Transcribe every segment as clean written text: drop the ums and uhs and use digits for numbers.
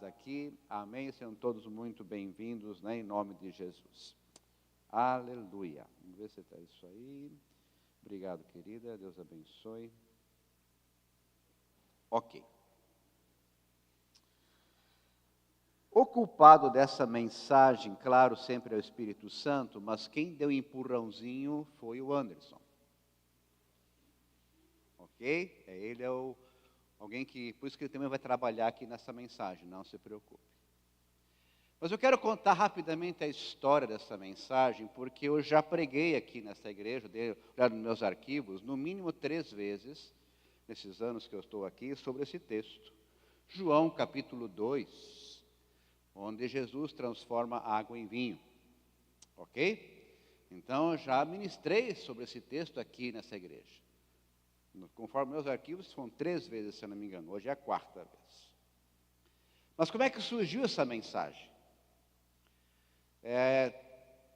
aqui. Amém. Sejam todos muito bem-vindos, né, em nome de Jesus. Aleluia. Vamos ver se está isso aí. Obrigado, querida. Deus abençoe. Ok. O culpado dessa mensagem, claro, sempre é o Espírito Santo, mas quem deu o empurrãozinho foi o Anderson. Ok? Ele é alguém que, por isso que ele também vai trabalhar aqui nessa mensagem, não se preocupe. Mas eu quero contar rapidamente a história dessa mensagem, porque eu já preguei aqui nessa igreja, olhando nos meus arquivos, no mínimo 3 vezes, nesses anos que eu estou aqui, sobre esse texto. João capítulo 2, onde Jesus transforma água em vinho. Ok? Então, eu já ministrei sobre esse texto aqui nessa igreja. Conforme meus arquivos, foram 3 vezes, se eu não me engano. Hoje é a 4ª vez. Mas como é que surgiu essa mensagem?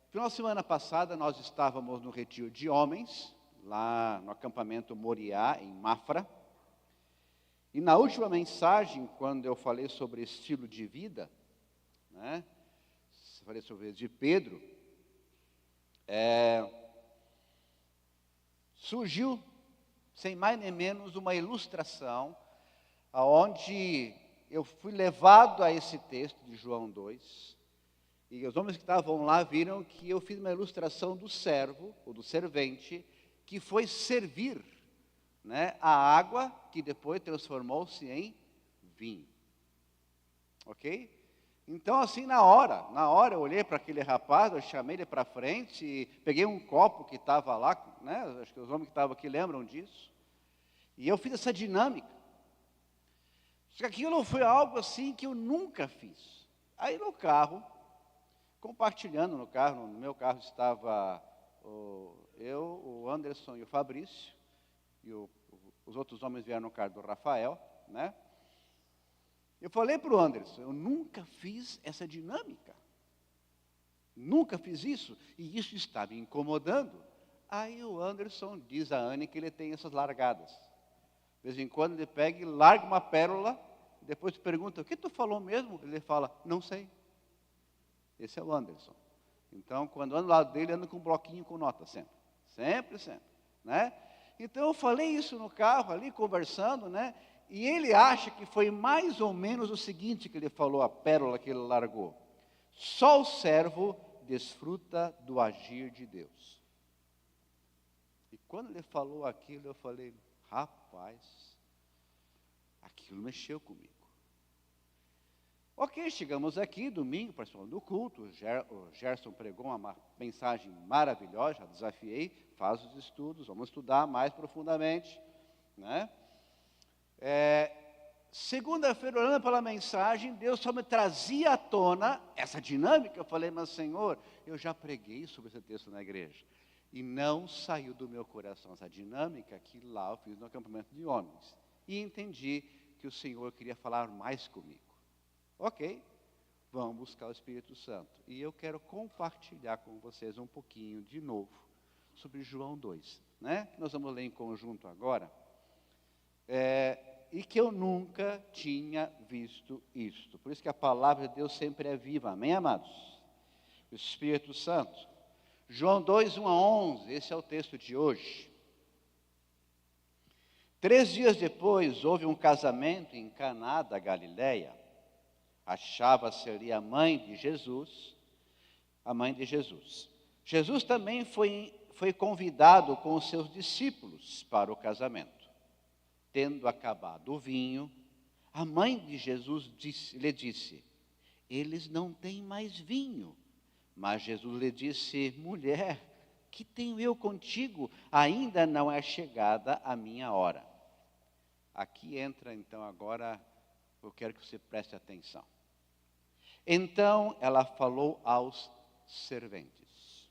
Final de semana passada, nós estávamos no retiro de homens, lá no acampamento Moriá, em Mafra. E na última mensagem, quando eu falei sobre estilo de vida, né, falei sobre de Pedro, surgiu, sem mais nem menos, uma ilustração, onde eu fui levado a esse texto de João 2, e os homens que estavam lá viram que eu fiz uma ilustração do servo, ou do servente, que foi servir, né, a água que depois transformou-se em vinho. Ok? Então, assim, na hora eu olhei para aquele rapaz, eu chamei ele para frente, e peguei um copo que estava lá, né, acho que os homens que estavam aqui lembram disso, e eu fiz essa dinâmica. Só que aquilo foi algo assim que eu nunca fiz. Aí no carro, compartilhando no carro, no meu carro estava eu, o Anderson e o Fabrício, e os outros homens vieram no carro do Rafael, né? Eu falei para o Anderson, eu nunca fiz essa dinâmica. Nunca fiz isso, e isso está me incomodando. Aí o Anderson diz a Anne que ele tem essas largadas. De vez em quando ele pega e larga uma pérola, e depois pergunta, o que tu falou mesmo? Ele fala, não sei. Esse é o Anderson. Então, quando ando ao lado dele, ando com um bloquinho com nota, sempre. Sempre, sempre. Né? Então, eu falei isso no carro ali, conversando, né? E ele acha que foi mais ou menos o seguinte que ele falou, a pérola que ele largou. Só o servo desfruta do agir de Deus. E quando ele falou aquilo, eu falei, rapaz, aquilo mexeu comigo. Ok, chegamos aqui, domingo, participando do culto, o Gerson pregou uma mensagem maravilhosa, já desafiei, faz os estudos, vamos estudar mais profundamente, né? Segunda-feira, olhando pela mensagem, Deus só me trazia à tona essa dinâmica. Eu falei, mas Senhor, eu já preguei sobre esse texto na igreja. E não saiu do meu coração essa dinâmica que lá eu fiz no acampamento de homens. E entendi que o Senhor queria falar mais comigo. Ok, vamos buscar o Espírito Santo. E eu quero compartilhar com vocês um pouquinho de novo sobre João 2, né? Que nós vamos ler em conjunto agora. E que eu nunca tinha visto isto. Por isso que a palavra de Deus sempre é viva. Amém, amados? O Espírito Santo. João 2, 1 a 11, esse é o texto de hoje. 3 dias depois, houve um casamento em Caná da Galileia. Achava-se ali a mãe de Jesus. Jesus também foi convidado com os seus discípulos para o casamento. Tendo acabado o vinho, a mãe de Jesus lhe disse, eles não têm mais vinho. Mas Jesus lhe disse, mulher, que tenho eu contigo? Ainda não é chegada a minha hora. Aqui entra então agora, eu quero que você preste atenção. Então ela falou aos serventes,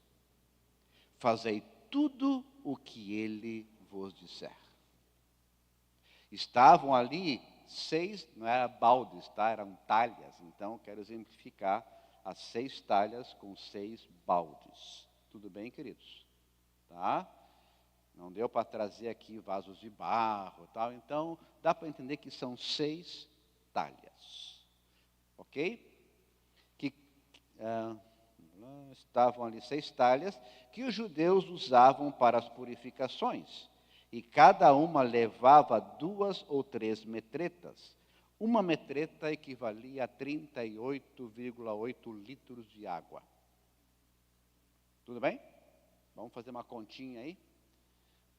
fazei tudo o que ele vos disser. Estavam ali 6, não era baldes, tá? Eram talhas. Então, quero exemplificar as 6 talhas com 6 baldes. Tudo bem, queridos? Tá? Não deu para trazer aqui vasos de barro, tal. Então, dá para entender que são 6 talhas. ok? Que estavam ali 6 talhas, que os judeus usavam para as purificações, e cada uma levava 2 ou 3 metretas. Uma metreta equivalia a 38,8 litros de água. Tudo bem? Vamos fazer uma continha aí?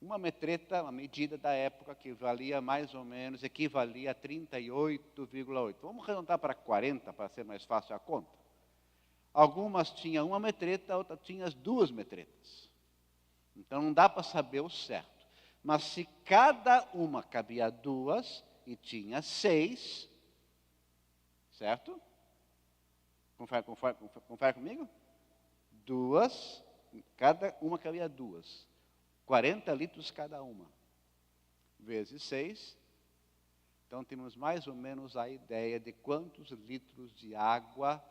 Uma metreta, uma medida da época, que equivalia a 38,8. Vamos arredondar para 40, para ser mais fácil a conta. Algumas tinham uma metreta, outras tinham 2 metretas. Então não dá para saber o certo. Mas se cada uma cabia 2 e tinha 6, certo? Confere comigo? 2, cada uma cabia 2. 40 litros cada uma. Vezes 6. Então temos mais ou menos a ideia de quantos litros de água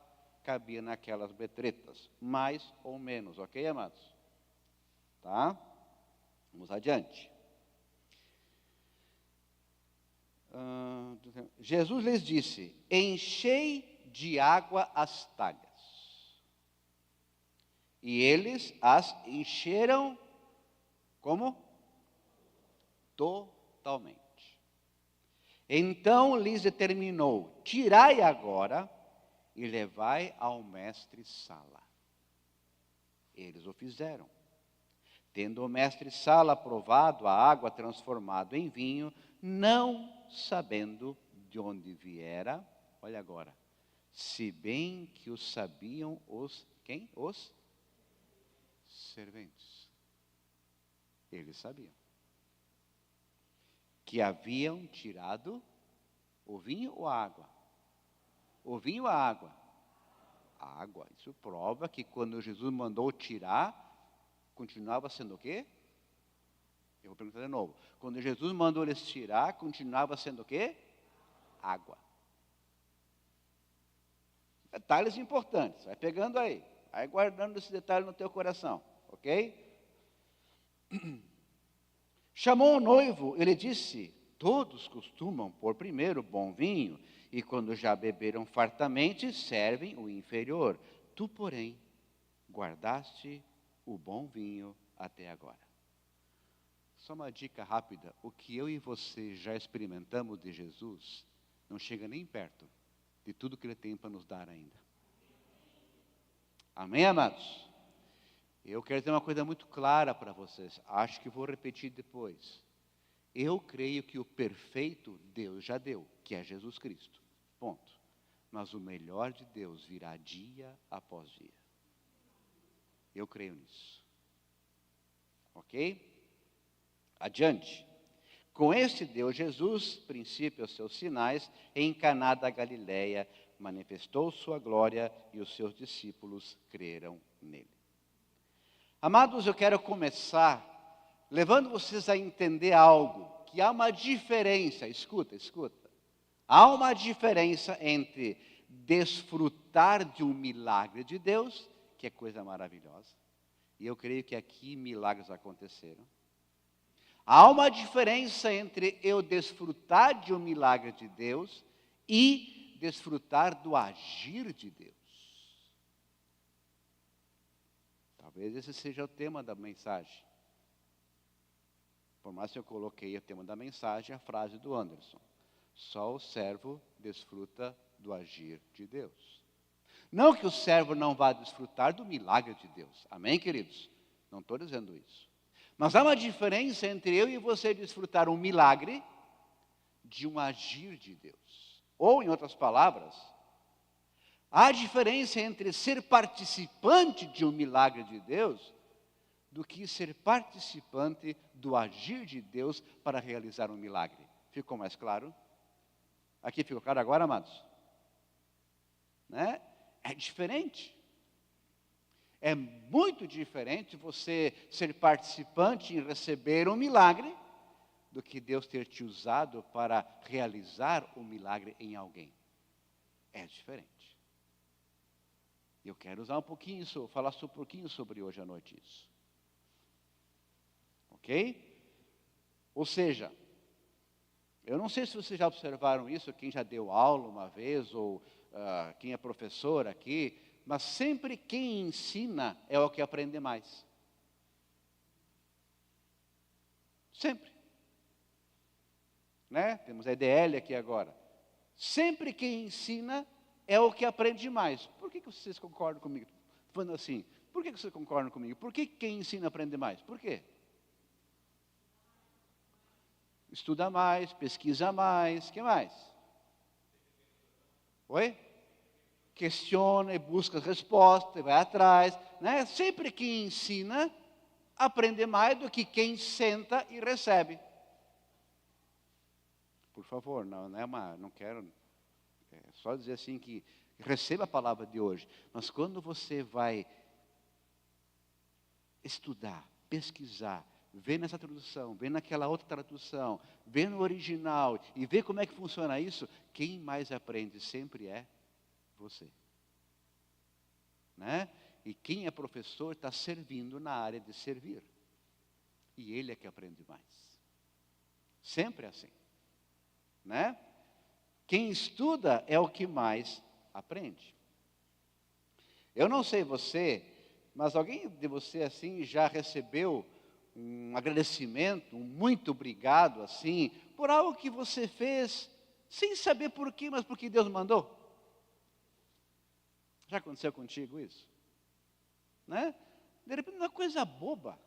cabia naquelas metretas. Mais ou menos, ok, amados? Tá? Vamos adiante. Jesus lhes disse: enchei de água as talhas. E eles as encheram como? Totalmente. Então lhes determinou: tirai agora e levai ao mestre-sala. Eles o fizeram. Tendo o mestre-sala provado a água transformada em vinho, não sabendo de onde viera, olha agora, se bem que o sabiam quem? Os serventes. Eles sabiam que haviam tirado o vinho ou a água? O vinho ou a água? A água. Isso prova que quando Jesus mandou tirar, continuava sendo o quê? Eu vou perguntar de novo. Quando Jesus mandou eles tirar, continuava sendo o quê? Água. Detalhes importantes. Vai pegando aí. Vai guardando esse detalhe no teu coração. Ok? Chamou o noivo, ele disse: todos costumam pôr primeiro bom vinho, e quando já beberam fartamente, servem o inferior. Tu, porém, guardaste o bom vinho até agora. Só uma dica rápida: o que eu e você já experimentamos de Jesus, não chega nem perto de tudo que Ele tem para nos dar ainda. Amém, amados? Eu quero dizer uma coisa muito clara para vocês, acho que vou repetir depois. Eu creio que o perfeito Deus já deu, que é Jesus Cristo, ponto. Mas o melhor de Deus virá dia após dia. Eu creio nisso. Ok? Adiante. Com este Deus, Jesus, princípio aos seus sinais, em Caná da Galileia, manifestou sua glória e os seus discípulos creram nele. Amados, eu quero começar levando vocês a entender algo, que há uma diferença, escuta. Há uma diferença entre desfrutar de um milagre de Deus, que é coisa maravilhosa, e eu creio que aqui milagres aconteceram. Há uma diferença entre eu desfrutar de um milagre de Deus e desfrutar do agir de Deus. Talvez esse seja o tema da mensagem. Por mais que eu coloquei o tema da mensagem, a frase do Anderson: só o servo desfruta do agir de Deus. Não que o servo não vá desfrutar do milagre de Deus. Amém, queridos? Não estou dizendo isso. Mas há uma diferença entre eu e você desfrutar um milagre de um agir de Deus. Ou, em outras palavras, há diferença entre ser participante de um milagre de Deus do que ser participante do agir de Deus para realizar um milagre. Ficou mais claro? Aqui ficou claro agora, amados? Né? É diferente. É muito diferente você ser participante em receber um milagre do que Deus ter te usado para realizar um milagre em alguém. É diferente. Eu quero usar falar um pouquinho sobre hoje à noite isso. Ok? Ou seja, eu não sei se vocês já observaram isso, quem já deu aula uma vez, ou quem é professor aqui, mas sempre quem ensina é o que aprende mais. Sempre. Né? Temos a EDL aqui agora. Sempre quem ensina é o que aprende mais. Por que vocês concordam comigo? Falando assim, por que vocês concordam comigo? Por que quem ensina aprende mais? Por quê? Estuda mais, pesquisa mais, o que mais? Oi? Questiona e busca as respostas, e vai atrás. Né? Sempre quem ensina aprende mais do que quem senta e recebe. Por favor, não quero só dizer assim que receba a palavra de hoje. Mas quando você vai estudar, pesquisar, ver nessa tradução, ver naquela outra tradução, ver no original e ver como é que funciona isso, quem mais aprende sempre é você. Né? E quem é professor está servindo na área de servir. E ele é que aprende mais. Sempre assim. Né? Quem estuda é o que mais aprende. Eu não sei você, mas alguém de você assim já recebeu um agradecimento, um muito obrigado assim, por algo que você fez sem saber por quê, mas porque Deus mandou? Já aconteceu contigo isso? Né? De repente uma coisa boba.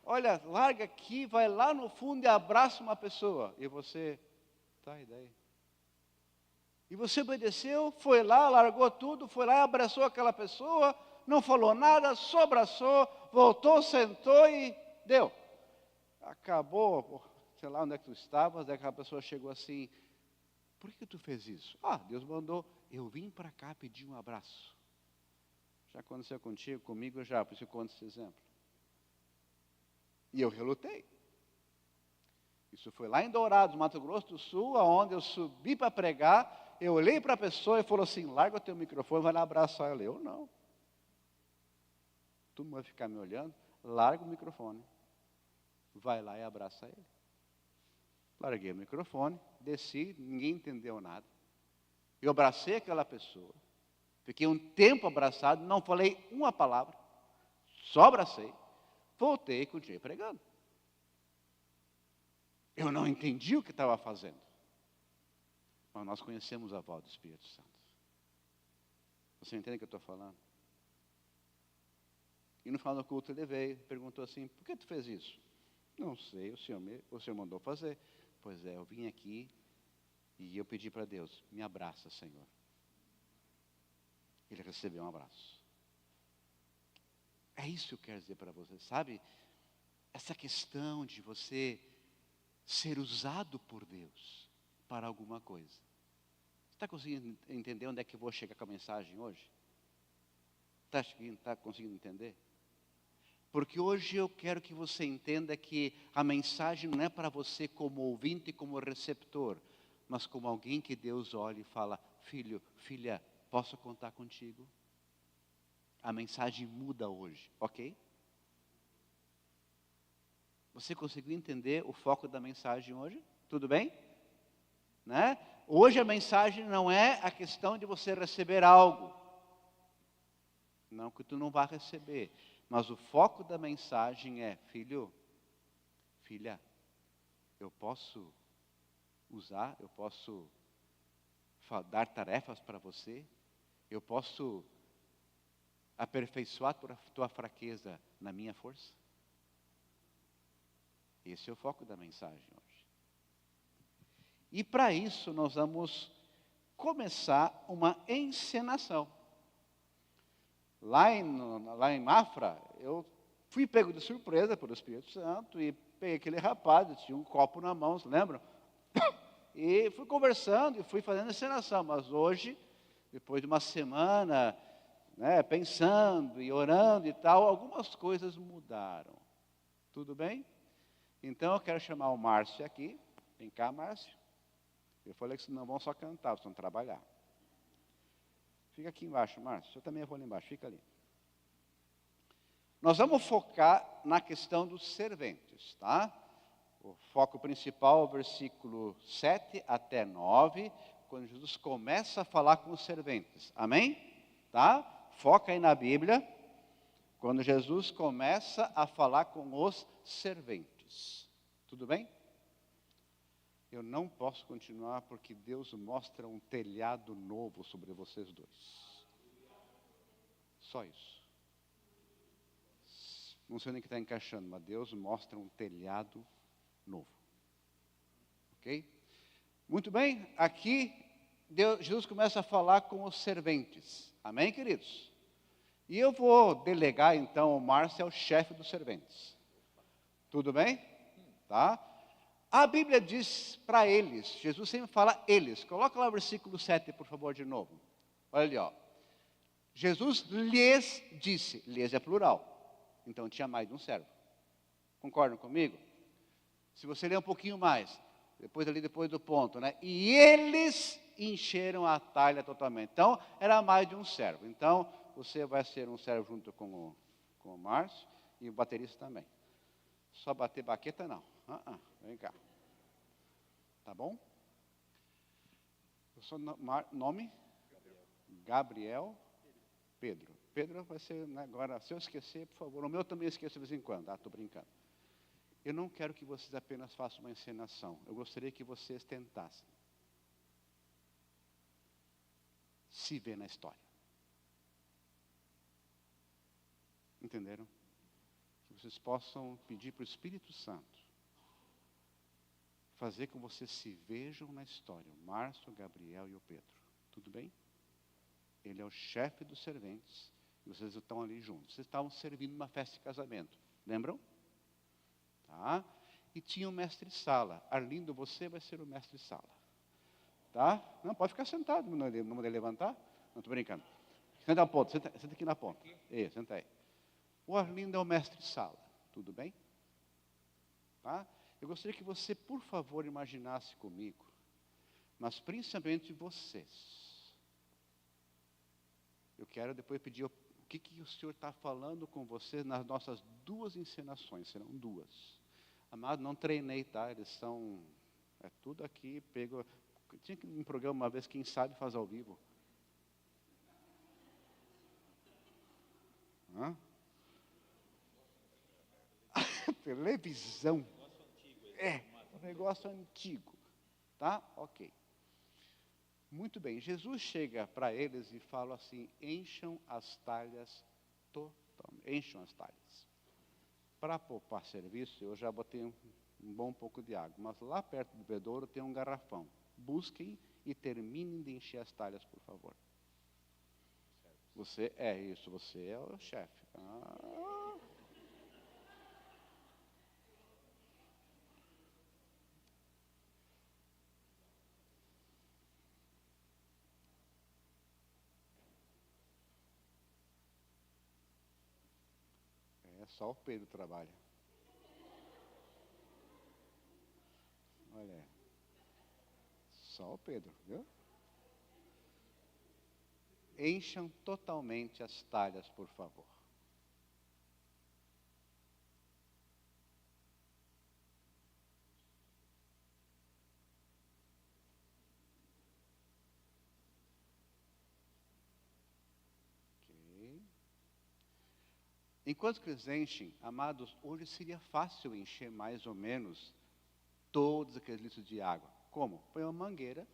Olha, larga aqui, vai lá no fundo e abraça uma pessoa. E você, tá, e daí? E você obedeceu, foi lá, largou tudo, foi lá e abraçou aquela pessoa, não falou nada, só abraçou, voltou, sentou e deu. Acabou, sei lá onde é que tu estavas, daí aquela pessoa chegou assim, por que tu fez isso? Ah, Deus mandou, eu vim para cá pedir um abraço. Já aconteceu contigo, comigo já, por isso eu conto esse exemplo. E eu relutei. Isso foi lá em Dourados, Mato Grosso do Sul, onde eu subi para pregar, eu olhei para a pessoa e falou assim, larga o teu microfone, vai lá abraçar ela. Eu não. Tu não vai ficar me olhando, larga o microfone. Vai lá e abraça ele. Larguei o microfone, desci, ninguém entendeu nada. Eu abracei aquela pessoa, fiquei um tempo abraçado, não falei uma palavra, só abracei, voltei e continuei pregando. Eu não entendi o que estava fazendo. Mas nós conhecemos a voz do Espírito Santo. Você entende o que eu estou falando? E no final do culto ele veio, perguntou assim, por que tu fez isso? Não sei, o senhor mandou fazer. Pois é, eu vim aqui e eu pedi para Deus, me abraça, Senhor. Ele recebeu um abraço. É isso que eu quero dizer para você, sabe? Essa questão de você ser usado por Deus para alguma coisa. Você está conseguindo entender onde é que eu vou chegar com a mensagem hoje? Está conseguindo entender? Porque hoje eu quero que você entenda que a mensagem não é para você como ouvinte e como receptor, mas como alguém que Deus olha e fala, filho, filha, posso contar contigo? A mensagem muda hoje, ok? Você conseguiu entender o foco da mensagem hoje? Tudo bem? Né? Hoje a mensagem não é a questão de você receber algo. Não que tu não vá receber. Mas o foco da mensagem é, filho, filha, eu posso usar, eu posso dar tarefas para você, eu posso aperfeiçoar tua fraqueza na minha força. Esse é o foco da mensagem hoje. E para isso nós vamos começar uma encenação. Lá em Mafra, eu fui pego de surpresa pelo Espírito Santo e peguei aquele rapaz, tinha um copo na mão, se lembram? E fui conversando e fui fazendo encenação. Mas hoje, depois de uma semana, pensando e orando e tal, algumas coisas mudaram. Tudo bem? Então eu quero chamar o Márcio aqui. Vem cá, Márcio. Eu falei que vocês não vão só cantar, vocês vão trabalhar. Fica aqui embaixo, Márcio. Eu também vou ali embaixo, fica ali. Nós vamos focar na questão dos serventes, tá? O foco principal, versículo 7 até 9, quando Jesus começa a falar com os serventes. Amém? Tá? Foca aí na Bíblia. Quando Jesus começa a falar com os serventes. Tudo bem? Eu não posso continuar porque Deus mostra um telhado novo sobre vocês dois. Só isso. Não sei nem o que está encaixando, mas Deus mostra um telhado novo. Ok? Muito bem, aqui Jesus começa a falar com os serventes. Amém, queridos? E eu vou delegar então o Márcio, é o chefe dos serventes. Tudo bem? Tá? A Bíblia diz para eles, Jesus sempre fala eles. Coloca lá o versículo 7, por favor, de novo. Olha ali, ó. Jesus lhes disse, lhes é plural. Então tinha mais de um servo. Concordam comigo? Se você ler um pouquinho mais, depois do ponto, né? E eles encheram a talha totalmente. Então, era mais de um servo. Então, você vai ser um servo junto com o Márcio e o baterista também. Só bater baqueta, não. Vem cá. Tá bom? O seu nome? Gabriel Pedro. Pedro vai ser, né, agora, se eu esquecer, por favor. O meu também esqueço de vez em quando. Estou brincando. Eu não quero que vocês apenas façam uma encenação. Eu gostaria que vocês tentassem se ver na história. Entenderam? Que vocês possam pedir para o Espírito Santo fazer com que vocês se vejam na história. O Márcio, o Gabriel e o Pedro. Tudo bem? Ele é o chefe dos serventes. E vocês estão ali juntos. Vocês estavam servindo uma festa de casamento. Lembram? Tá? E tinha um mestre-sala. Arlindo, você vai ser o mestre-sala. Tá? Não, pode ficar sentado, não vai levantar. Não, estou brincando. Senta na ponta, senta aqui na ponta. Senta aí. O Arlindo é o mestre-sala. Tudo bem? Tá? Eu gostaria que você, por favor, imaginasse comigo, mas principalmente vocês. Eu quero depois pedir o que o Senhor está falando com vocês nas nossas duas encenações, serão duas. Amado, não treinei, tá? Eles são, é tudo aqui, pego. Tinha um programa uma vez, quem sabe faz ao vivo. Televisão. Um negócio antigo. Tá? Ok. Muito bem. Jesus chega para eles e fala assim, encham as talhas totalmente. Encham as talhas. Para poupar serviço, eu já botei um bom pouco de água. Mas lá perto do bebedouro tem um garrafão. Busquem e terminem de encher as talhas, por favor. Você é o chefe. Só o Pedro trabalha. Olha, só o Pedro, viu? Encham totalmente as talhas, por favor. Ok. Enquanto que eles enchem, amados, hoje seria fácil encher mais ou menos todos aqueles litros de água. Como? Põe uma mangueira,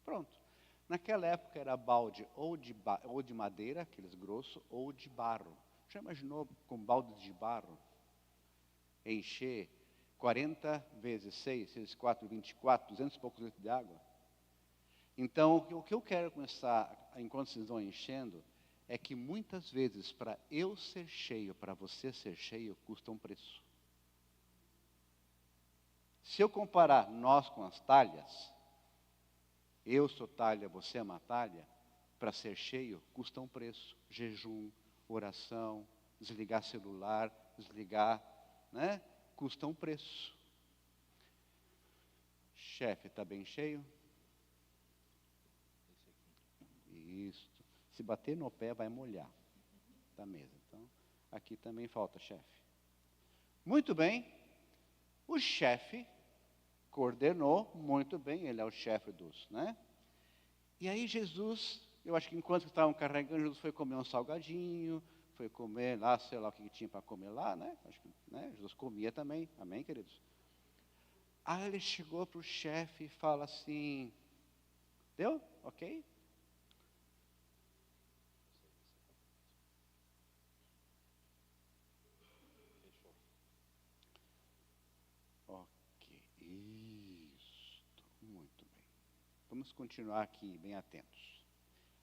pronto. Naquela época era balde ou de madeira, aqueles grossos, ou de barro. Já imaginou com balde de barro? Encher 40 vezes 6, 6, 4, 24, 200 e poucos litros de água? Então, o que eu quero começar, enquanto vocês vão enchendo, é que muitas vezes, para eu ser cheio, para você ser cheio, custa um preço. Se eu comparar nós com as talhas, eu sou talha, você é uma talha, para ser cheio, custa um preço. Jejum, oração, desligar celular, né? Custa um preço. Chefe, está bem cheio? Isso. Se bater no pé, vai molhar da mesa. Então, aqui também falta chefe. Muito bem. O chefe coordenou muito bem, ele é o chefe dos, né? E aí Jesus, eu acho que enquanto estavam carregando, Jesus foi comer um salgadinho, foi comer lá, sei lá o que tinha para comer lá, né? Acho que, né? Jesus comia também, amém, queridos? Aí ele chegou para o chefe e fala assim, deu? Ok? Ok, isso, muito bem. Vamos continuar aqui bem atentos.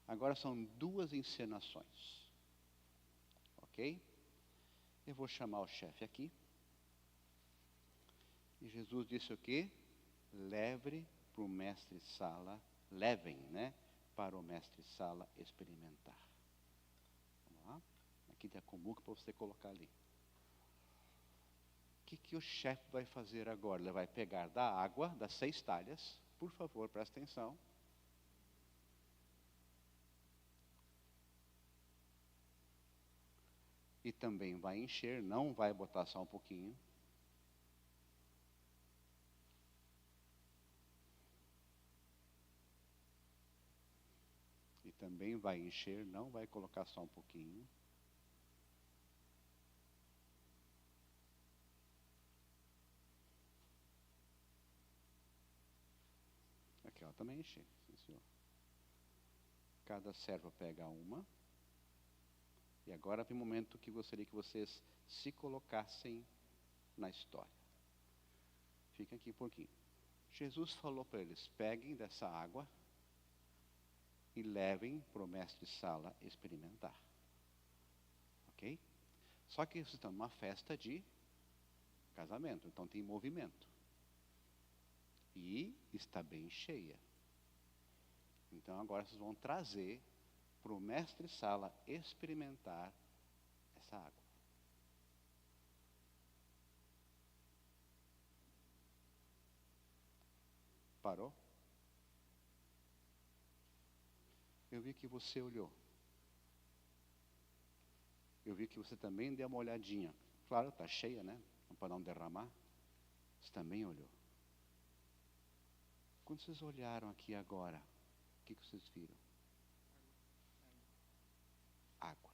Agora são duas encenações, ok? Eu vou chamar o chefe aqui. E Jesus disse o quê? Leve para o mestre-sala, levem, né? Para o mestre-sala experimentar. Vamos lá? Aqui tem a cumbuca para você colocar ali. O que o chefe vai fazer agora? Ele vai pegar da água, das 6 talhas. Por favor, presta atenção. E também vai encher, não vai botar só um pouquinho. E também vai encher, não vai colocar só um pouquinho. Aqui, ó, também encher, sim, senhor. Cada servo pega uma. E agora vem o momento que gostaria que vocês se colocassem na história. Fiquem aqui um pouquinho. Jesus falou para eles, peguem dessa água e levem para o mestre-sala experimentar. Ok? Só que vocês estão numa festa de casamento, então tem movimento. E está bem cheia. Então agora vocês vão trazer para o mestre-sala experimentar essa água. Parou? Eu vi que você olhou. Eu vi que você também deu uma olhadinha. Claro, está cheia, né? Para não derramar. Você também olhou. Quando vocês olharam aqui agora, o que vocês viram? Água.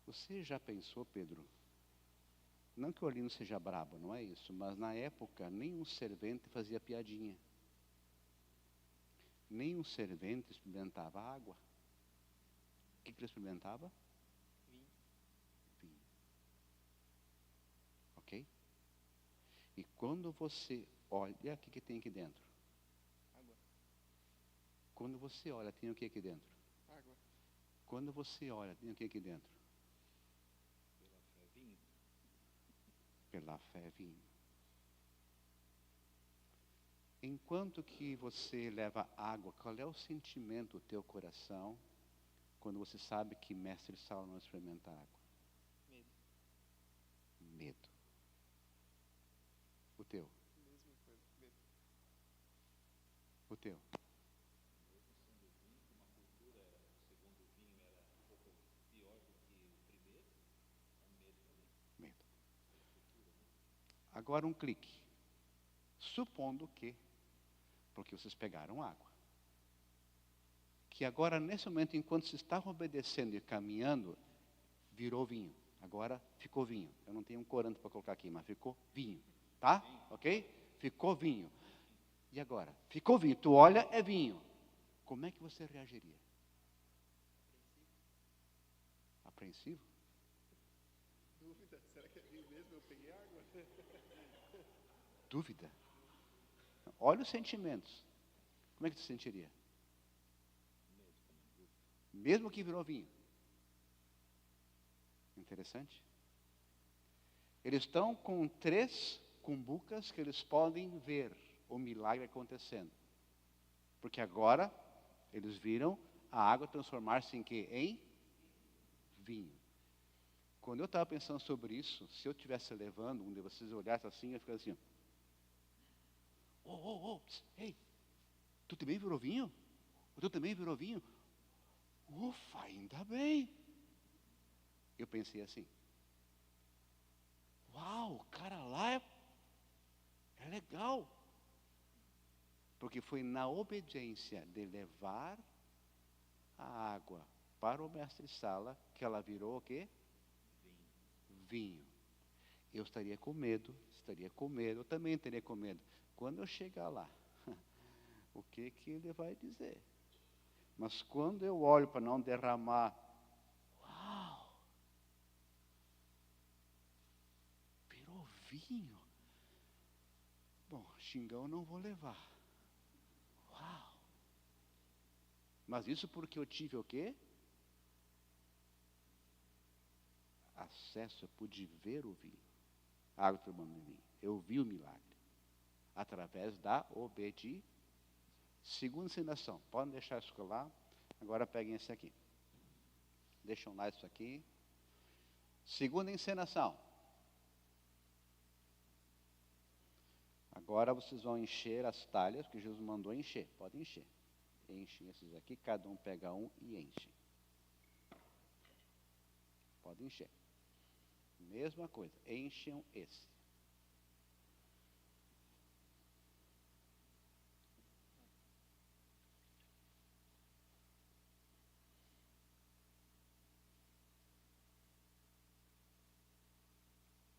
Você já pensou, Pedro? Não que o Olino seja brabo, não é isso. Mas na época, nenhum servente fazia piadinha. Nenhum servente experimentava água. O que ele experimentava? Vinho. Ok? E quando você olha, o que tem aqui dentro? Água. Quando você olha, tem o que aqui dentro? Água. Quando você olha, tem o que aqui dentro? Pela fé, vinho. Pela fé, vinho. Enquanto que você leva água, qual é o sentimento do teu coração quando você sabe que mestre Saulo não experimenta água? Medo. Medo. O teu? Mesma coisa, medo. O teu? Mesmo sendo vinho, que uma cultura, o segundo vinho era um pouco pior do que o primeiro, é medo também. Medo. Agora um clique. Supondo que, porque vocês pegaram água, que agora nesse momento, enquanto vocês estavam obedecendo e caminhando, virou vinho. Agora ficou vinho. Eu não tenho um corante para colocar aqui, mas ficou vinho. Tá? Ok? Ficou vinho. E agora? Ficou vinho. Tu olha, é vinho. Como é que você reagiria? Apreensivo? Dúvida, será que é vinho mesmo? Eu peguei água? Dúvida? Olha os sentimentos. Como é que tu se sentiria? Mesmo que virou vinho. Interessante. Eles estão com 3 cumbucas que eles podem ver o milagre acontecendo. Porque agora eles viram a água transformar-se em quê? Em vinho. Quando eu estava pensando sobre isso, se eu estivesse levando, um de vocês olhasse assim, eu ficaria assim, ei, tu também virou vinho? Tu também virou vinho? Ufa, ainda bem. Eu pensei assim, uau, o cara lá é legal. Porque foi na obediência de levar a água para o mestre-sala que ela virou o quê? Vinho. Eu estaria com medo, eu também teria com medo. Quando eu chegar lá, o que ele vai dizer? Mas quando eu olho para não derramar, uau! Virou vinho. Bom, xingão não vou levar. Uau! Mas isso porque eu tive o quê? Acesso, eu pude ver o vinho. A água transformando em vinho. Eu vi o milagre. Através da obediência. Segunda encenação. Podem deixar isso lá. Agora peguem esse aqui. Deixam lá isso aqui. Segunda encenação. Agora vocês vão encher as talhas que Jesus mandou encher. Podem encher. Enchem esses aqui. Cada um pega um e enche. Podem encher. Mesma coisa. Enchem esse.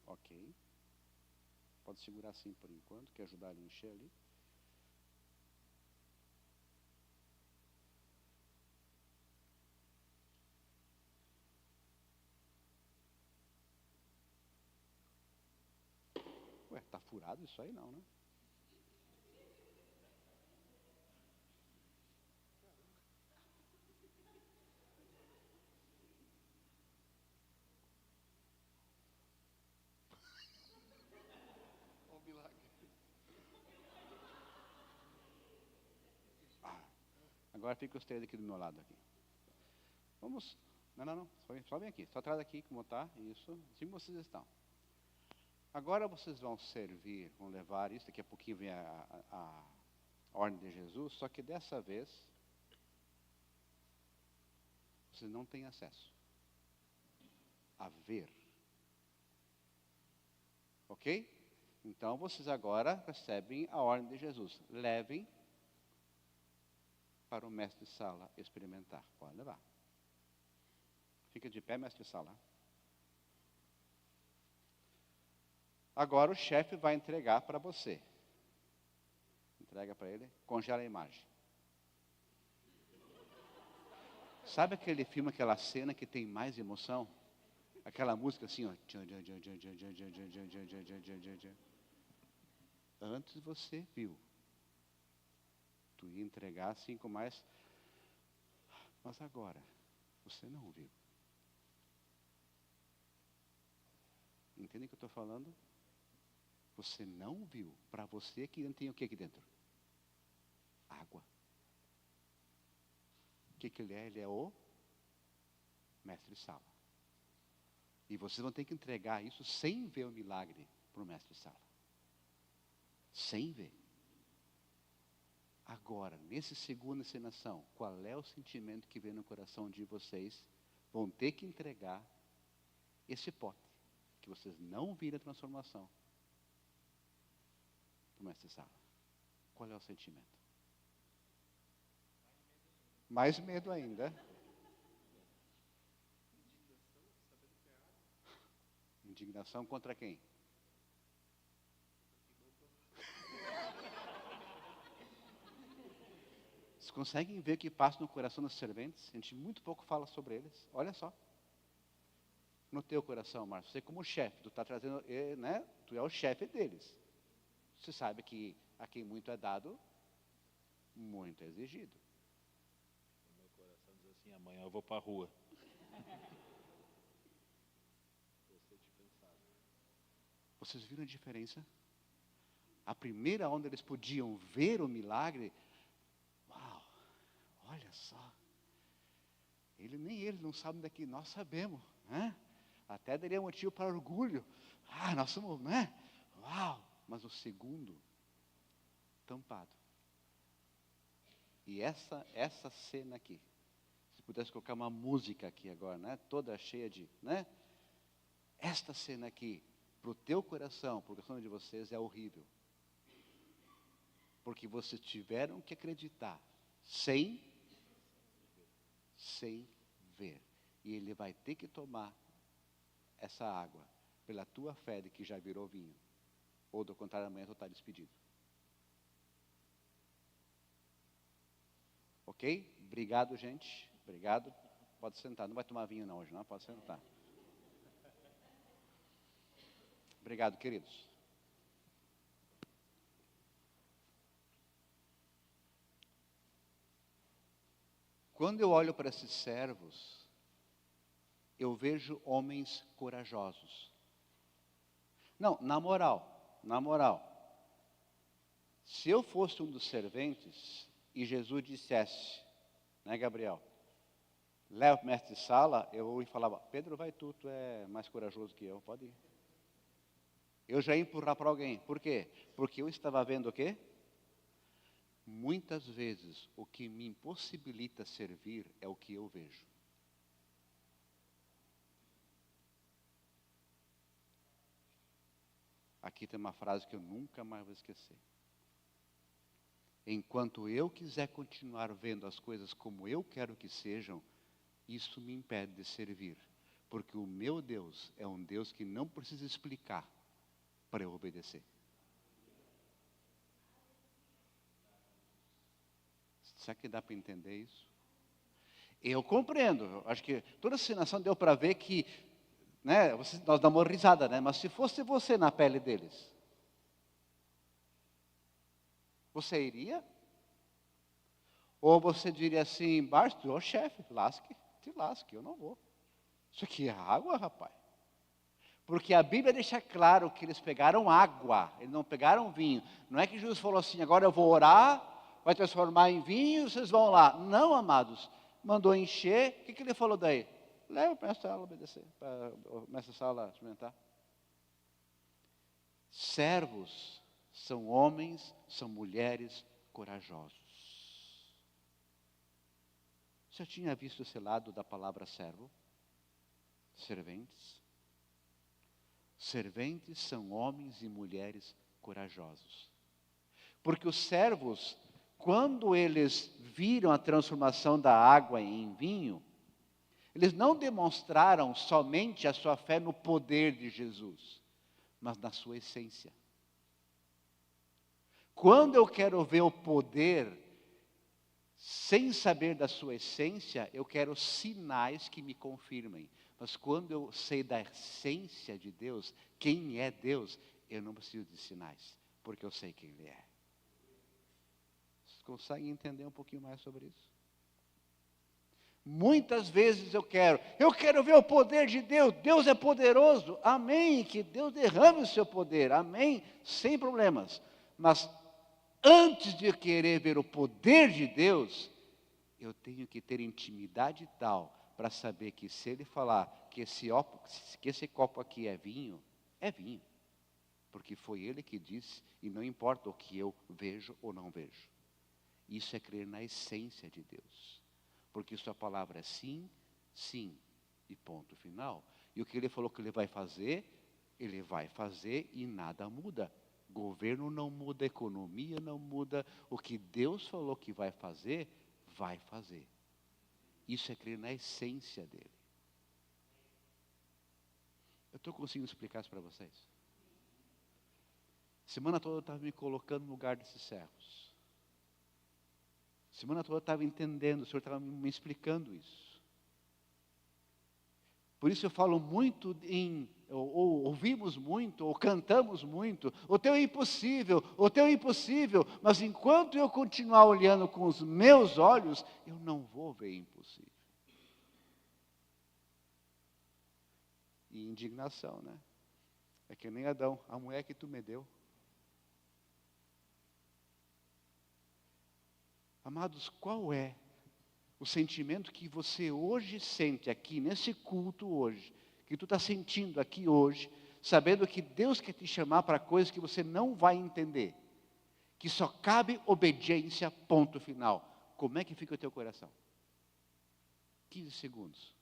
Ok. Pode segurar assim por enquanto, quer ajudar ele a encher ali. Ué, tá furado isso aí não, né? Olha o milagre. Agora fica os três aqui do meu lado aqui. Vamos. Não. Só vem aqui. Só traz aqui como está. Isso. Assim vocês estão. Agora vocês vão servir, vão levar isso. Daqui a pouquinho vem a ordem de Jesus. Só que dessa vez, vocês não têm acesso a ver. Ok? Então vocês agora recebem a ordem de Jesus. Levem para o mestre-sala experimentar. Pode levar. Fica de pé, mestre-sala. Agora o chefe vai entregar para você. Entrega para ele, congela a imagem. Sabe aquele filme, aquela cena que tem mais emoção? Aquela música assim, ó. Antes você viu. Tu ia entregar assim com mais. Mas agora, você não viu. Entende o que eu estou falando? Você não viu. Para você aqui tem o que aqui dentro? Água. O que ele é? Ele é o mestre-sala. E vocês vão ter que entregar isso sem ver o milagre para o mestre-sala. Sem ver. Agora, nesse segunda encenação, qual é o sentimento que vem no coração de vocês? Vão ter que entregar esse pote, que vocês não viram a transformação, para o mestre-sala. Qual é o sentimento? Mais medo ainda. Indignação contra quem? Vocês conseguem ver o que passa no coração dos serventes? A gente muito pouco fala sobre eles. Olha só. No teu coração, Márcio, você como chefe, tu está trazendo, né? Tu é o chefe deles. Você sabe que a quem muito é dado, muito é exigido. O meu coração diz assim, amanhã eu vou para a rua. Você dispensado. Vocês viram a diferença? A primeira onde eles podiam ver o milagre, uau, olha só. Nem eles não sabem daqui, nós sabemos, né? Até daria motivo para orgulho. Nós somos, né? Uau! Mas o segundo, tampado. E essa cena aqui, se pudesse colocar uma música aqui agora, né? Toda cheia de, né? Esta cena aqui, para o teu coração, para o coração de vocês, é horrível. Porque vocês tiveram que acreditar sem ver. E ele vai ter que tomar essa água pela tua fé de que já virou vinho. Ou do contrário, amanhã tu está despedido. Ok? Obrigado, gente. Obrigado. Pode sentar. Não vai tomar vinho não hoje, não? Pode sentar. Obrigado, queridos. Quando eu olho para esses servos, eu vejo homens corajosos. Não, na moral. Se eu fosse um dos serventes e Jesus dissesse, né, Gabriel? Leva o mestre de sala, eu ia falar, Pedro, vai tu é mais corajoso que eu, pode ir. Eu já ia empurrar para alguém. Por quê? Porque eu estava vendo o quê? Muitas vezes o que me impossibilita servir é o que eu vejo. Aqui tem uma frase que eu nunca mais vou esquecer. Enquanto eu quiser continuar vendo as coisas como eu quero que sejam, isso me impede de servir. Porque o meu Deus é um Deus que não precisa explicar para eu obedecer. Será que dá para entender isso? Eu compreendo. Acho que toda a ensinação deu para ver que, né, nós damos uma risada, né? Mas se fosse você na pele deles, você iria? Ou você diria assim, Barto, ô chefe, te lasque, eu não vou. Isso aqui é água, rapaz. Porque a Bíblia deixa claro que eles pegaram água, eles não pegaram vinho. Não é que Jesus falou assim, agora eu vou orar, vai transformar em vinho, vocês vão lá. Não, amados. Mandou encher, o que ele falou daí? Leva para essa sala obedecer, para essa sala experimentar. Servos são homens, são mulheres corajosos. Você já tinha visto esse lado da palavra servo? Serventes? Serventes são homens e mulheres corajosos. Porque os servos, quando eles viram a transformação da água em vinho, eles não demonstraram somente a sua fé no poder de Jesus, mas na sua essência. Quando eu quero ver o poder, sem saber da sua essência, eu quero sinais que me confirmem. Mas quando eu sei da essência de Deus, quem é Deus, eu não preciso de sinais, porque eu sei quem Ele é. Vocês conseguem entender um pouquinho mais sobre isso? Muitas vezes eu quero ver o poder de Deus. Deus é poderoso, amém, que Deus derrame o seu poder, amém, sem problemas. Mas antes de eu querer ver o poder de Deus, eu tenho que ter intimidade tal para saber que se Ele falar que esse copo aqui é vinho, porque foi Ele que disse, e não importa o que eu vejo ou não vejo. Isso é crer na essência de Deus. Porque sua palavra é sim, sim, e ponto final. E o que Ele falou que Ele vai fazer e nada muda. Governo não muda, economia não muda. O que Deus falou que vai fazer. Isso é crer na essência dEle. Eu estou conseguindo explicar isso para vocês? Semana toda eu estava me colocando no lugar desses servos. Semana toda eu estava entendendo, o Senhor estava me explicando isso. Por isso eu falo muito ou ouvimos muito, ou cantamos muito, o teu é impossível, mas enquanto eu continuar olhando com os meus olhos, eu não vou ver impossível. E indignação, né? É que nem Adão, a mulher que tu me deu. Amados, qual é o sentimento que você hoje sente aqui, nesse culto hoje, que tu está sentindo aqui hoje, sabendo que Deus quer te chamar para coisas que você não vai entender, que só cabe obediência, ponto final. Como é que fica o teu coração? 15 segundos.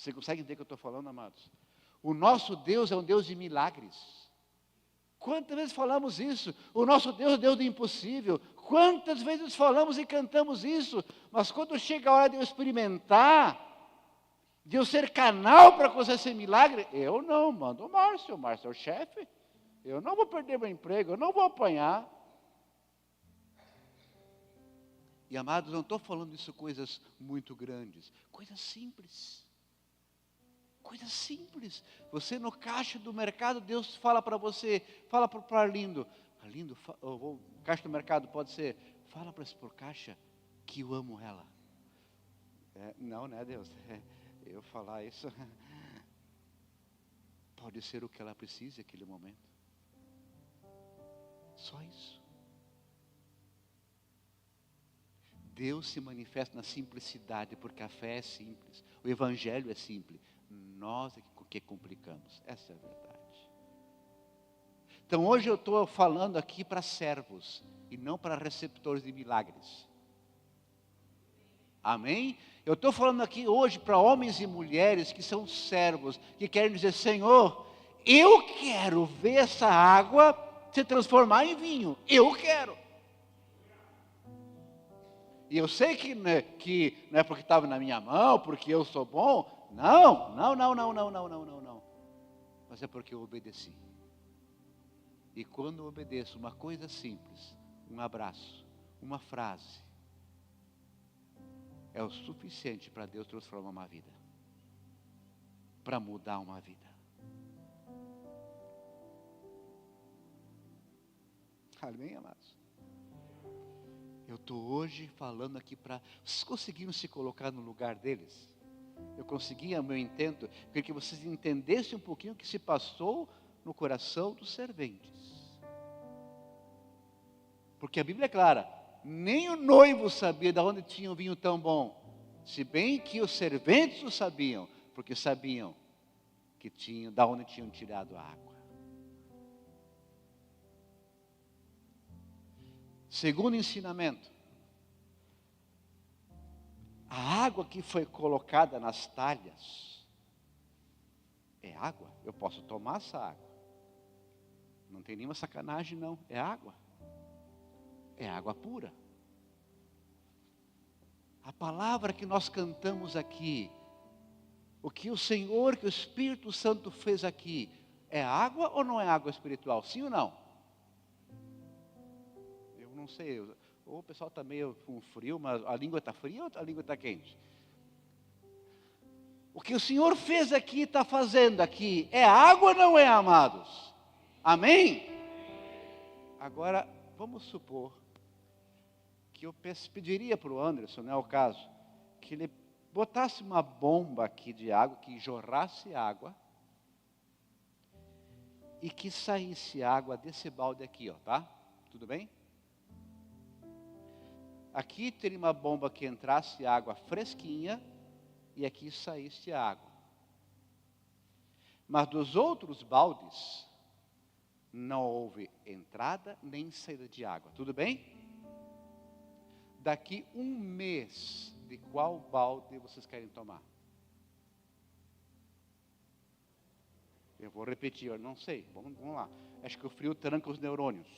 Você consegue entender o que eu estou falando, amados? O nosso Deus é um Deus de milagres. Quantas vezes falamos isso? O nosso Deus é o Deus do impossível. Quantas vezes falamos e cantamos isso? Mas quando chega a hora de eu experimentar, de eu ser canal para acontecer esse milagre, eu não, mando o Márcio é o chefe. Eu não vou perder meu emprego, eu não vou apanhar. E amados, não estou falando isso coisas muito grandes, coisas simples. Coisas simples. Você no caixa do mercado, Deus fala para você, fala para o Arlindo. Arlindo, o caixa do mercado pode ser, fala para o caixa que eu amo ela. Não, né, Deus? Eu falar isso, pode ser o que ela precisa naquele momento. Só isso. Deus se manifesta na simplicidade, porque a fé é simples, o evangelho é simples. Nós é que complicamos, essa é a verdade. Então hoje eu estou falando aqui para servos, e não para receptores de milagres. Amém? Eu estou falando aqui hoje para homens e mulheres que são servos, que querem dizer, Senhor, eu quero ver essa água se transformar em vinho, eu quero. E eu sei que não é porque estava na minha mão, porque eu sou bom, não. Mas é porque eu obedeci. E quando eu obedeço, uma coisa simples, um abraço, uma frase, é o suficiente para Deus transformar uma vida. Para mudar uma vida. Amém, amados? Eu estou hoje falando aqui para... Vocês conseguiram se colocar no lugar deles? Eu consegui, a meu intento, queria que vocês entendessem um pouquinho o que se passou no coração dos serventes. Porque a Bíblia é clara, nem o noivo sabia de onde tinha o vinho tão bom, se bem que os serventes o sabiam, porque sabiam que de onde tinham tirado a água. Segundo ensinamento, a água que foi colocada nas talhas é água. Eu posso tomar essa água. Não tem nenhuma sacanagem não, é água. É água pura. A palavra que nós cantamos aqui, o que o Senhor, que o Espírito Santo fez aqui, é água ou não é água espiritual? Sim ou não? Eu não sei, ou o pessoal está meio com frio, mas a língua está fria ou a língua está quente? O que o Senhor fez aqui, está fazendo aqui, é água ou não é, amados? Amém? Agora, vamos supor que eu pediria para o Anderson, não é o caso, que ele botasse uma bomba aqui de água, que jorrasse água, e que saísse água desse balde aqui, ó, tá? Tudo bem? Aqui teria uma bomba que entrasse água fresquinha, e aqui saísse água. Mas dos outros baldes, não houve entrada nem saída de água, tudo bem? Daqui um mês, de qual balde vocês querem tomar? Eu vou repetir, eu não sei, vamos lá. Acho que o frio tranca os neurônios.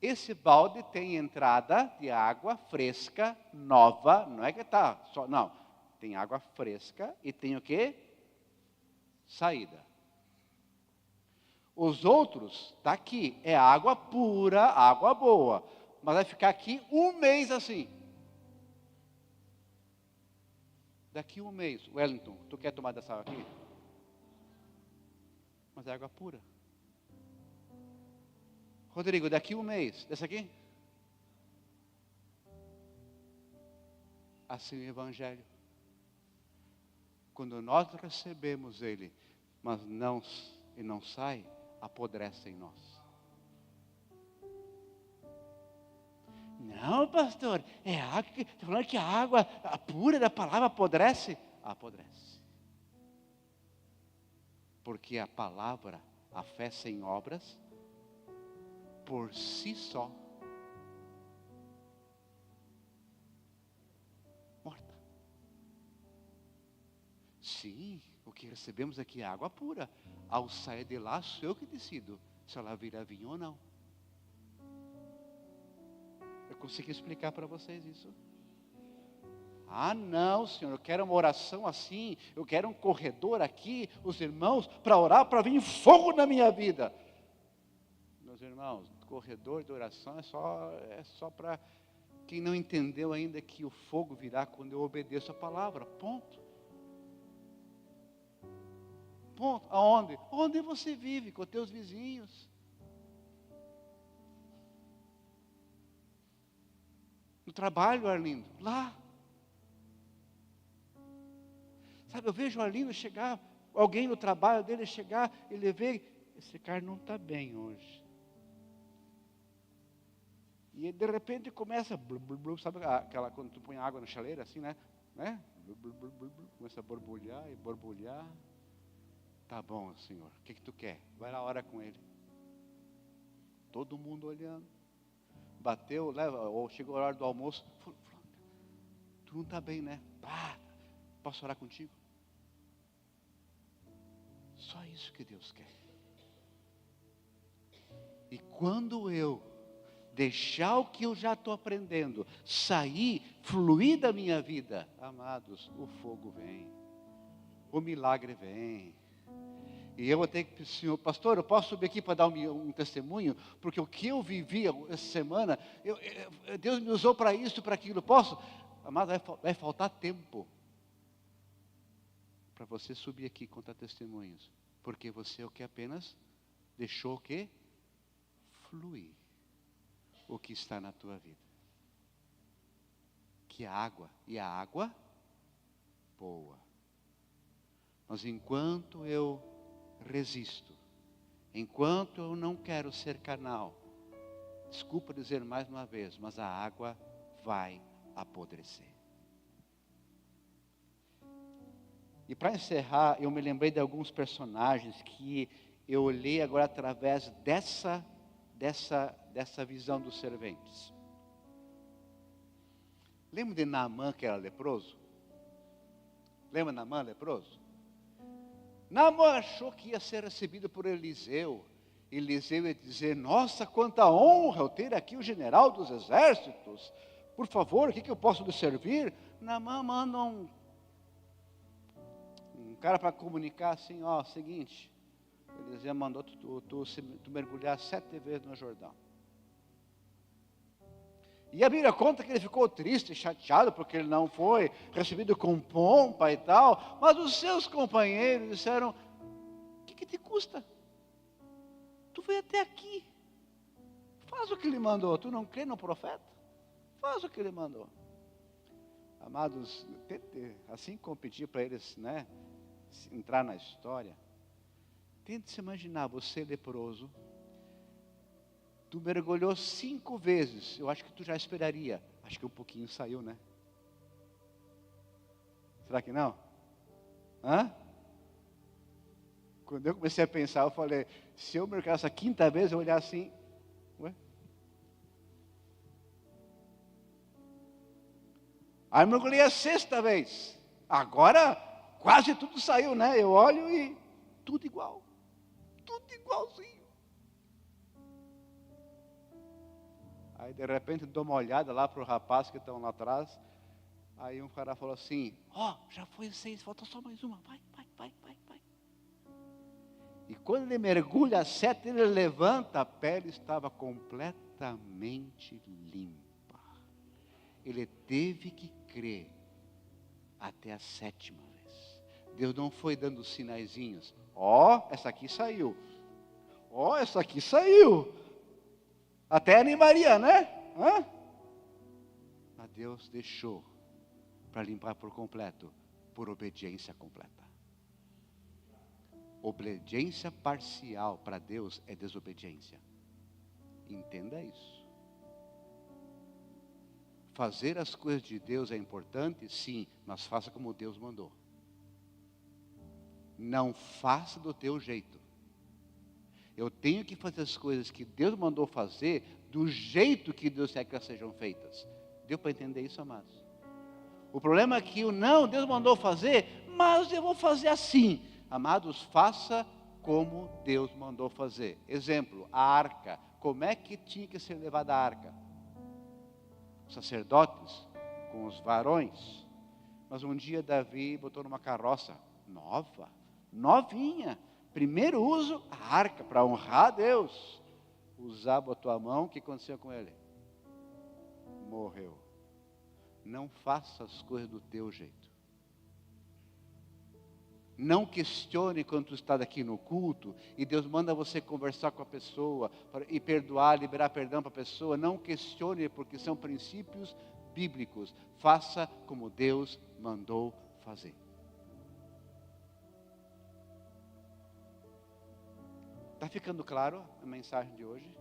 Esse balde tem entrada de água fresca, nova, não é que está só, não. Tem água fresca e tem o quê? Saída. Os outros, está aqui, é água pura, água boa. Mas vai ficar aqui um mês assim. Daqui um mês, Wellington, tu quer tomar dessa água aqui? Mas é água pura. Rodrigo, daqui um mês, dessa aqui? Assim o Evangelho. Quando nós recebemos ele, mas não sai, apodrece em nós. Não, pastor, é água, está falando que a água pura da palavra apodrece? Apodrece. Porque a palavra, a fé sem obras, por si só, morta. Sim, o que recebemos aqui é água pura. Ao sair de lá, sou eu que decido se ela vira vinho ou não. Eu consegui explicar para vocês isso? Ah, não, Senhor, eu quero uma oração assim, eu quero um corredor aqui, os irmãos, para orar, para vir fogo na minha vida. Meus irmãos, corredor de oração é só para quem não entendeu ainda que o fogo virá quando eu obedeço a palavra, ponto. Ponto. Aonde? Onde você vive, com os teus vizinhos. No trabalho, Arlindo, lá. Sabe, eu vejo o Arlindo chegar, alguém no trabalho dele chegar, ele vê, esse cara não está bem hoje. E de repente começa, sabe aquela quando tu põe água na chaleira assim, né? Começa a borbulhar e borbulhar. Tá bom, Senhor, o que tu quer? Vai lá, ora com ele. Todo mundo olhando. Bateu, leva, ou chegou a hora do almoço. Tu não está bem, né? Posso orar contigo? Só isso que Deus quer. E quando eu deixar o que eu já estou aprendendo sair, fluir da minha vida, amados, o fogo vem, o milagre vem. E eu vou ter que, Senhor, pastor, eu posso subir aqui para dar um testemunho, porque o que eu vivi essa semana, Deus me usou para isso, para aquilo, posso? Amado, vai faltar tempo para você subir aqui e contar testemunhos, porque você é o que apenas deixou o que? Fluir o que está na tua vida, que é água, e a água boa. Mas enquanto eu resisto, enquanto eu não quero ser canal, desculpa dizer mais uma vez, mas a água vai apodrecer. E para encerrar, eu me lembrei de alguns personagens que eu olhei agora através dessa visão dos serventes. Lembra de Naamã, que era leproso? Lembra de Naamã, leproso? Naamã achou que ia ser recebido por Eliseu. Eliseu ia dizer, nossa, quanta honra eu ter aqui o general dos exércitos. Por favor, o que eu posso lhe servir? Naamã manda um cara para comunicar assim, seguinte, Eliseu mandou tu mergulhar 7 vezes no Jordão. E a Bíblia conta que ele ficou triste, chateado, porque ele não foi recebido com pompa e tal, mas os seus companheiros disseram, o que te custa? Tu veio até aqui, faz o que ele mandou, tu não crê no profeta? Faz o que ele mandou. Amados, tente assim competir para eles, né, entrar na história. Tente se imaginar, você leproso, tu mergulhou 5 vezes, eu acho que tu já esperaria, acho que um pouquinho saiu, né? Será que não? Quando eu comecei a pensar, eu falei, se eu mergulhar essa 5ª vez, eu olhar assim, ué? Aí eu mergulhei a 6ª vez, agora quase tudo saiu, né? Eu olho e tudo igual, tudo igualzinho. Aí de repente dou uma olhada lá para o rapaz que estão lá atrás. Aí um cara falou assim, já foi 6, falta só mais uma, vai. E quando ele mergulha a 7, ele levanta, a pele estava completamente limpa. Ele teve que crer até a 7ª vez. Deus não foi dando sinaizinhos, essa aqui saiu, essa aqui saiu. Até animaria, né? Mas Deus deixou para limpar por completo, por obediência completa. Obediência parcial para Deus é desobediência. Entenda isso. Fazer as coisas de Deus é importante, sim, mas faça como Deus mandou. Não faça do teu jeito. Eu tenho que fazer as coisas que Deus mandou fazer do jeito que Deus quer que elas sejam feitas. Deu para entender isso, amados? O problema é que Deus mandou fazer, mas eu vou fazer assim. Amados, faça como Deus mandou fazer. Exemplo, a arca. Como é que tinha que ser levada a arca? Os sacerdotes, com os varões. Mas um dia Davi botou numa carroça nova, novinha. Primeiro uso, a arca, para honrar a Deus. Uzá botou a mão, o que aconteceu com ele? Morreu. Não faça as coisas do teu jeito. Não questione quando tu está aqui no culto e Deus manda você conversar com a pessoa e perdoar, liberar perdão para a pessoa. Não questione, porque são princípios bíblicos. Faça como Deus mandou fazer. Está ficando claro a mensagem de hoje?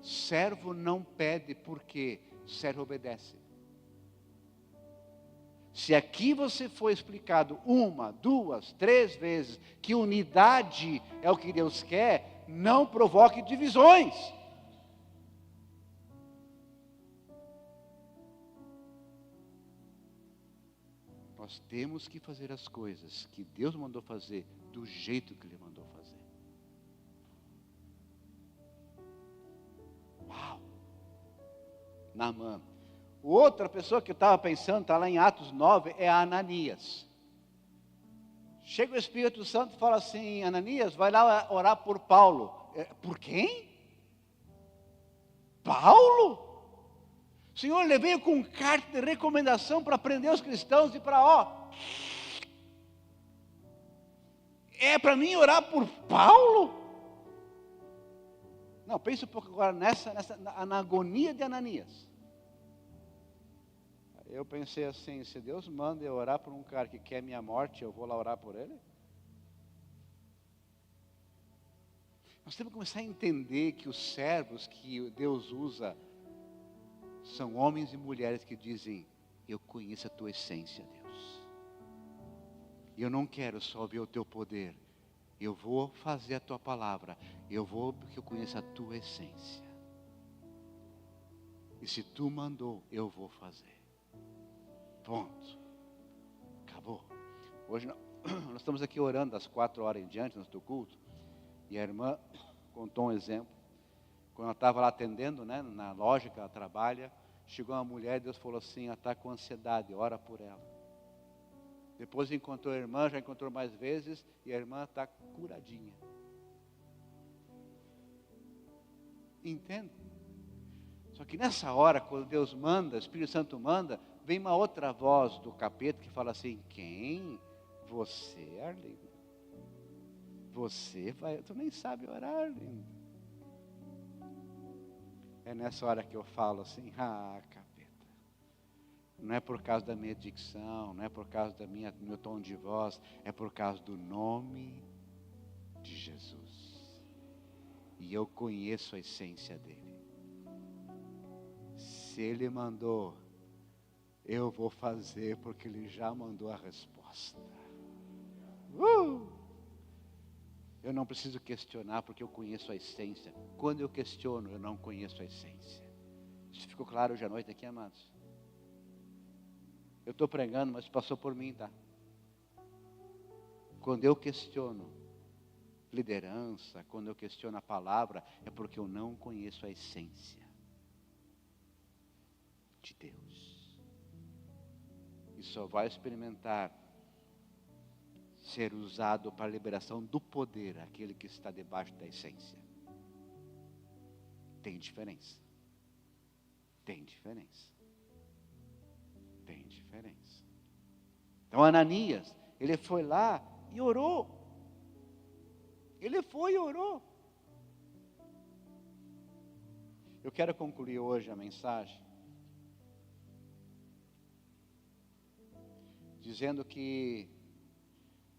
Servo não pede porque servo obedece. Se aqui você foi explicado 1, 2, 3 vezes que unidade é o que Deus quer, não provoque divisões. Nós temos que fazer as coisas que Deus mandou fazer do jeito que Ele mandou fazer. Uau! Naamã. Outra pessoa que eu estava pensando, está lá em Atos 9, é Ananias. Chega o Espírito Santo e fala assim: Ananias, vai lá orar por Paulo. Por quem? Paulo? Senhor, ele veio com carta de recomendação para prender os cristãos e para, é para mim orar por Paulo? Não, pense um pouco agora na agonia de Ananias. Eu pensei assim: se Deus manda eu orar por um cara que quer minha morte, eu vou lá orar por ele? Nós temos que começar a entender que os servos que Deus usa são homens e mulheres que dizem: eu conheço a tua essência, Deus. E eu não quero só ver o teu poder. Eu vou fazer a tua palavra. Eu vou porque eu conheço a tua essência. E se tu mandou, eu vou fazer. Ponto. Acabou. Hoje nós estamos aqui orando das 4 horas em diante, no teu culto. E a irmã contou um exemplo. Quando ela estava lá atendendo, na loja que ela trabalha, chegou uma mulher e Deus falou assim: ela está com ansiedade, ora por ela. Depois encontrou a irmã, já encontrou mais vezes, e a irmã está curadinha. Entende? Só que nessa hora, quando Deus manda, o Espírito Santo manda, vem uma outra voz do capeta que fala assim: quem? Você, Arlindo? Você vai, tu nem sabe orar, Arlindo. É nessa hora que eu falo assim: capeta. Não é por causa da minha dicção, não é por causa do meu tom de voz, é por causa do nome de Jesus. E eu conheço a essência dele. Se ele mandou, eu vou fazer, porque ele já mandou a resposta. Eu não preciso questionar, porque eu conheço a essência. Quando eu questiono, eu não conheço a essência. Isso ficou claro hoje à noite aqui, amados? Eu estou pregando, mas passou por mim, tá? Quando eu questiono liderança, quando eu questiono a palavra, é porque eu não conheço a essência de Deus. E só vai experimentar ser usado para a liberação do poder, aquele que está debaixo da essência. Tem diferença. Tem diferença. Tem diferença. Então Ananias, ele foi lá e orou. Ele foi e orou. Eu quero concluir hoje a mensagem dizendo que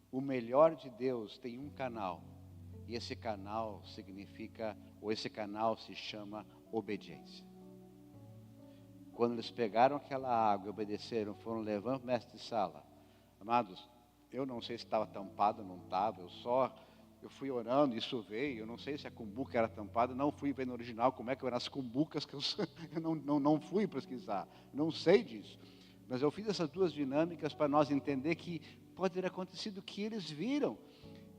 o melhor de Deus tem um canal, e esse canal significa, ou esse canal se chama obediência. Quando eles pegaram aquela água e obedeceram, foram levando o mestre de sala. Amados, eu não sei se estava tampado ou não estava, eu fui orando, isso veio, eu não sei se a cumbuca era tampada, não fui ver no original como é que eram as cumbucas, que eu não fui pesquisar, não sei disso. Mas eu fiz essas duas dinâmicas para nós entender que pode ter acontecido o que eles viram.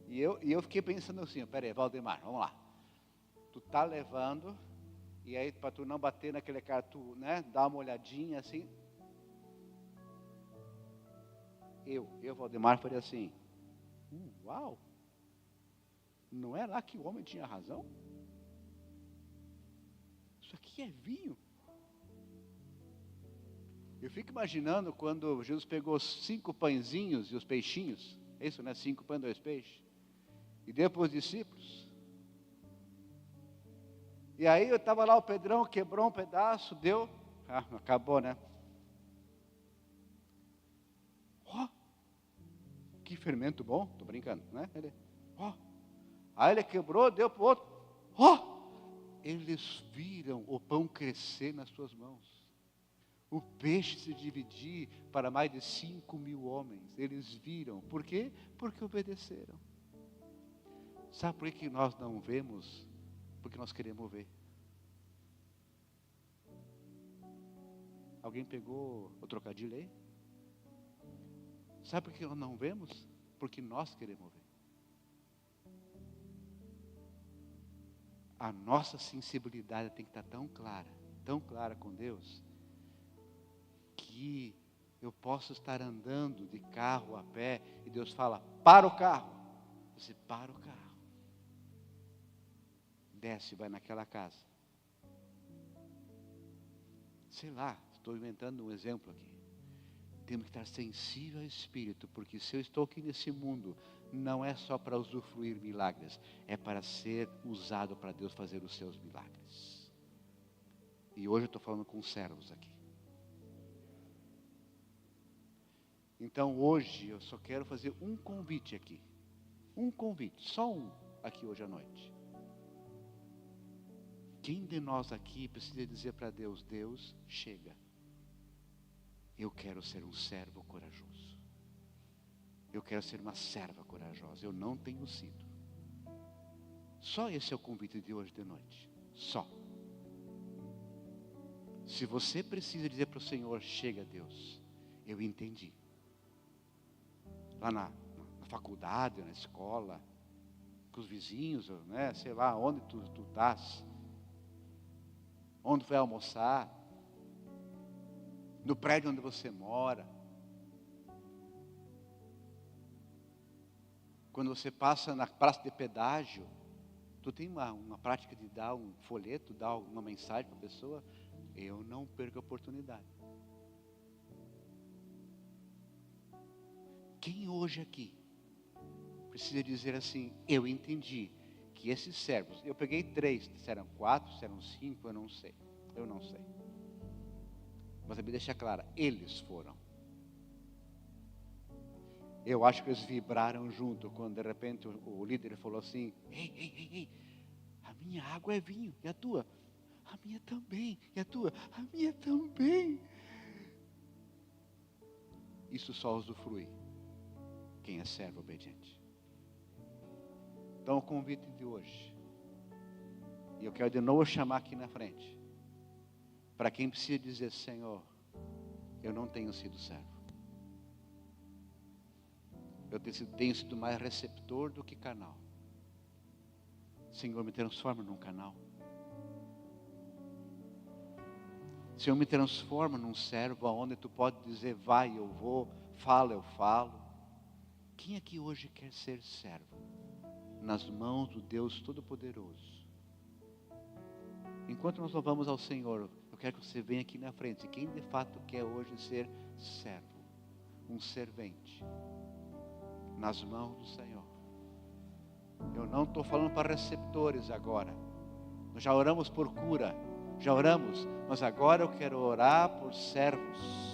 E eu fiquei pensando assim, peraí, Valdemar, vamos lá. Tu tá levando, e aí para tu não bater naquele cara, tu, né, dá uma olhadinha assim. Valdemar, falei assim, uau, não é lá que o homem tinha razão? Isso aqui é vinho. Eu fico imaginando quando Jesus pegou os 5 pãezinhos e os peixinhos, é isso, né? 5 pães e 2 peixes, e deu para os discípulos. E aí eu estava lá, o Pedrão quebrou um pedaço, deu, acabou, né? Que fermento bom, estou brincando, né? Aí ele quebrou, deu para o outro. Eles viram o pão crescer nas suas mãos. O peixe se dividir para mais de 5.000 homens. Eles viram. Por quê? Porque obedeceram. Sabe por que nós não vemos? Porque nós queremos ver. Alguém pegou o trocadilho aí? Sabe por que nós não vemos? Porque nós queremos ver. A nossa sensibilidade tem que estar tão clara com Deus, que eu posso estar andando de carro a pé, e Deus fala, para o carro. Você para o carro. Desce, vai naquela casa. Sei lá, estou inventando um exemplo aqui. Temos que estar sensível ao Espírito, porque se eu estou aqui nesse mundo, não é só para usufruir milagres, é para ser usado para Deus fazer os seus milagres. E hoje eu estou falando com servos aqui. Então hoje eu só quero fazer um convite aqui. Um convite, só um, aqui hoje à noite. Quem de nós aqui precisa dizer para Deus, Deus, chega. Eu quero ser um servo corajoso. Eu quero ser uma serva corajosa. Eu não tenho sido. Só esse é o convite de hoje de noite. Só. Se você precisa dizer para o Senhor, chega Deus, eu entendi. Lá na faculdade, na escola, com os vizinhos, né, sei lá, onde tu estás. Onde vai almoçar. No prédio onde você mora. Quando você passa na praça de pedágio, tu tem uma prática de dar um folheto, dar uma mensagem para a pessoa. Eu não perco a oportunidade. Quem hoje aqui precisa dizer assim, eu entendi que esses servos, eu peguei 3, se eram 4, se eram 5, eu não sei. Mas a Bíblia deixa clara, eles foram. Eu acho que eles vibraram junto, quando de repente o líder falou assim, ei, a minha água é vinho, e a tua? A minha também, e a tua? A minha também. Isso só usufrui quem é servo obediente. Então o convite de hoje, e eu quero de novo chamar aqui na frente, para quem precisa dizer, Senhor, eu não tenho sido servo. Eu tenho sido mais receptor do que canal. Senhor, me transforma num canal. Senhor, me transforma num servo, onde tu pode dizer, vai, eu vou, fala, eu falo. Quem aqui hoje quer ser servo? Nas mãos do Deus Todo-Poderoso. Enquanto nós louvamos ao Senhor, eu quero que você venha aqui na frente. Quem de fato quer hoje ser servo, um servente, nas mãos do Senhor. Eu não estou falando para receptores agora. Nós já oramos por cura, já oramos, mas agora eu quero orar por servos.